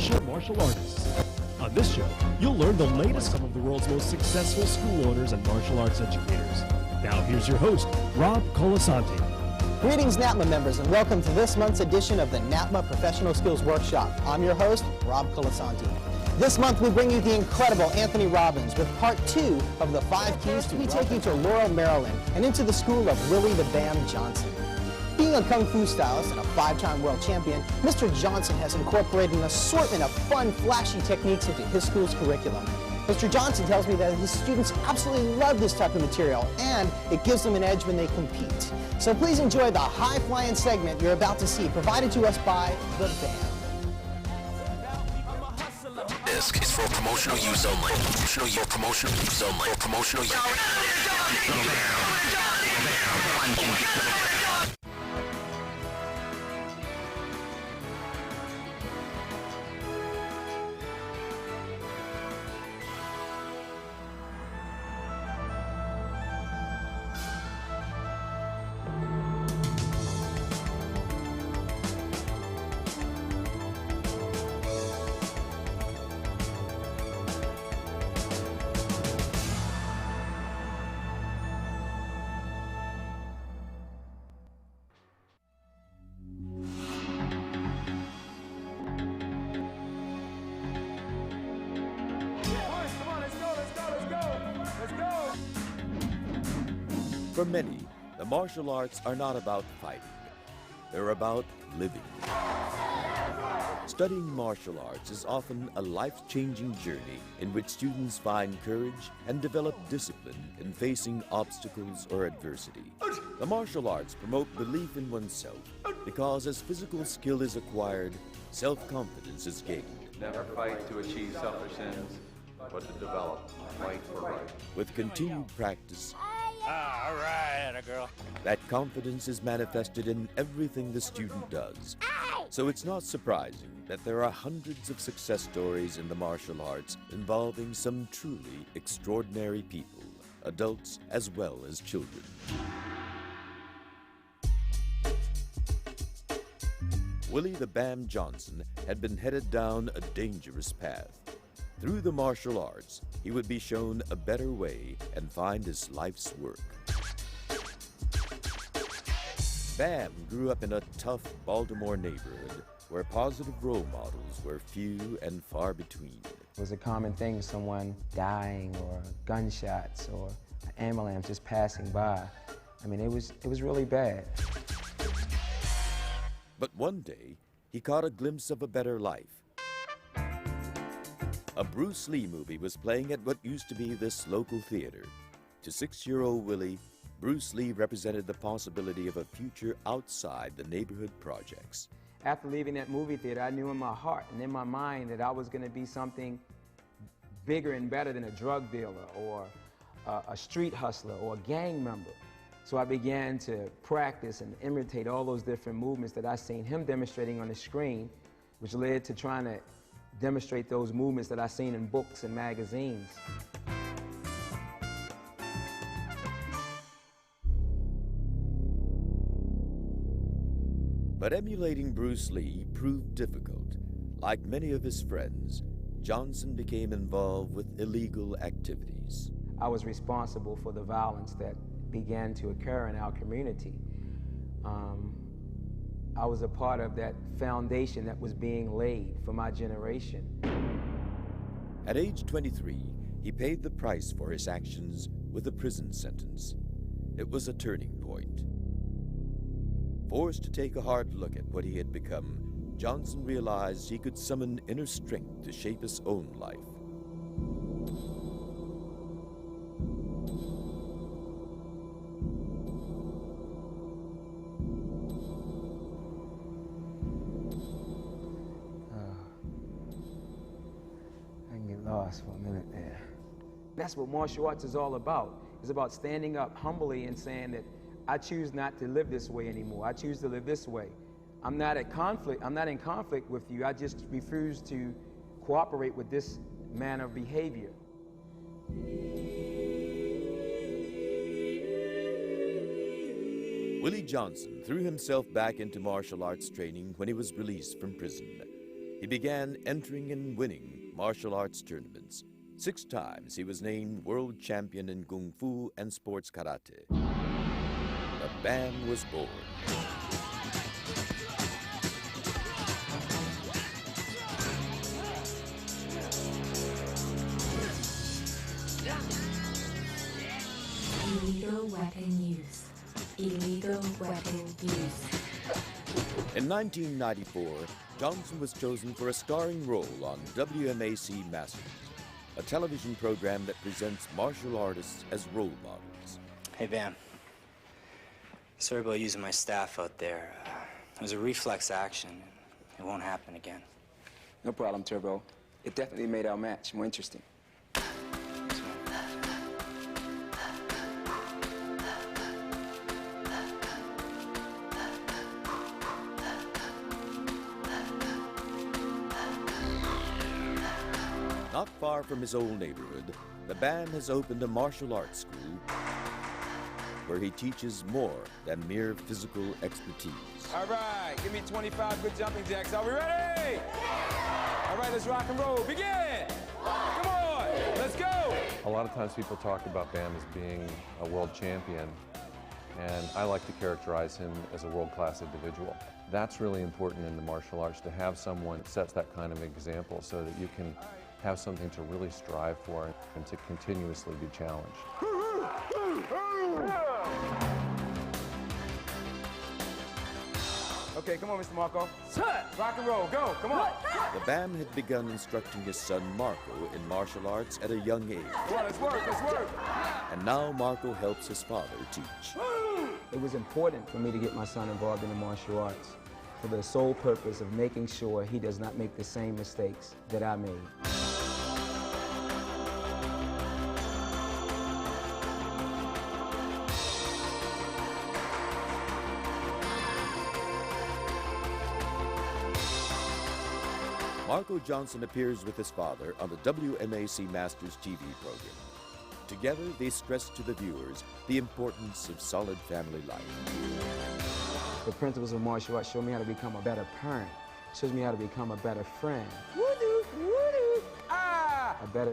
professional martial artists. On this show, you'll learn the latest from some of the world's most successful school owners and martial arts educators. Now here's your host, Rob Colasanti. Greetings, NAPMA members, and welcome to this month's edition of the NAPMA Professional Skills Workshop. I'm your host, Rob Colasanti. This month, we bring you the incredible Anthony Robbins with part 2 of the 5 keys. We take you to Laurel, Maryland, and into the school of Willie the Bam Johnson. Being a Kung Fu stylist and a 5-time world champion, Mr. Johnson has incorporated an assortment of fun, flashy techniques into his school's curriculum. Mr. Johnson tells me that his students absolutely love this type of material, and it gives them an edge when they compete. So please enjoy the high-flying segment you're about to see, provided to us by the BAM. This is for promotional use only. Promotional use only. Promotional use only. For many, the martial arts are not about fighting. They're about living. Studying martial arts is often a life-changing journey in which students find courage and develop discipline in facing obstacles or adversity. The martial arts promote belief in oneself because as physical skill is acquired, self-confidence is gained. Never fight to achieve selfish ends, but to develop fight for right. With continued practice, all right, girl. That confidence is manifested in everything the student does. So it's not surprising that there are hundreds of success stories in the martial arts involving some truly extraordinary people, adults as well as children. Willie the Bam Johnson had been headed down a dangerous path. Through the martial arts, he would be shown a better way and find his life's work. Bam grew up in a tough Baltimore neighborhood where positive role models were few and far between. It was a common thing, someone dying or gunshots or an ambulance just passing by. I mean, it was really bad. But one day, he caught a glimpse of a better life. A Bruce Lee movie was playing at what used to be this local theater. To 6-year-old Willie, Bruce Lee represented the possibility of a future outside the neighborhood projects. After leaving that movie theater, I knew in my heart and in my mind that I was going to be something bigger and better than a drug dealer or a street hustler or a gang member. So I began to practice and imitate all those different movements that I seen him demonstrating on the screen, which led to trying to demonstrate those movements that I seen in books and magazines. But emulating Bruce Lee proved difficult. Like many of his friends, Johnson became involved with illegal activities. I was responsible for the violence that began to occur in our community. I was a part of that foundation that was being laid for my generation. At age 23, he paid the price for his actions with a prison sentence. It was a turning point. Forced to take a hard look at what he had become, Johnson realized he could summon inner strength to shape his own life. Lost for a minute there. That's what martial arts is all about. It's about standing up humbly and saying that I choose not to live this way anymore. I choose to live this way. I'm not in conflict with you. I just refuse to cooperate with this manner of behavior. Willie Johnson threw himself back into martial arts training when he was released from prison. He began entering and winning martial arts tournaments. 6 times he was named world champion in Kung Fu and sports karate. The Bam was born. Illegal weapon use. Illegal weapon use. In 1994, Johnson was chosen for a starring role on WMAC Masters, a television program that presents martial artists as role models. Hey, Bam. Sorry about using my staff out there. It was a reflex action. It won't happen again. No problem, Turbo. It definitely made our match more interesting. Not far from his old neighborhood, the Bam has opened a martial arts school where he teaches more than mere physical expertise. All right, give me 25 good jumping jacks. Are we ready? All right, let's rock and roll. Begin! Come on, let's go! A lot of times people talk about Bam as being a world champion, and I like to characterize him as a world-class individual. That's really important in the martial arts, to have someone that sets that kind of example so that you can have something to really strive for and to continuously be challenged. Okay, come on, Mr. Marco. Rock and roll, go, come on. The Bam had begun instructing his son Marco in martial arts at a young age. Come on, let's work, let's work. And now Marco helps his father teach. It was important for me to get my son involved in the martial arts for the sole purpose of making sure he does not make the same mistakes that I made. Marco Johnson appears with his father on the WMAC Masters TV program. Together, they stress to the viewers the importance of solid family life. The principles of martial arts show me how to become a better parent, shows me how to become a better friend. Woo-doo, woo-doo, ah! A better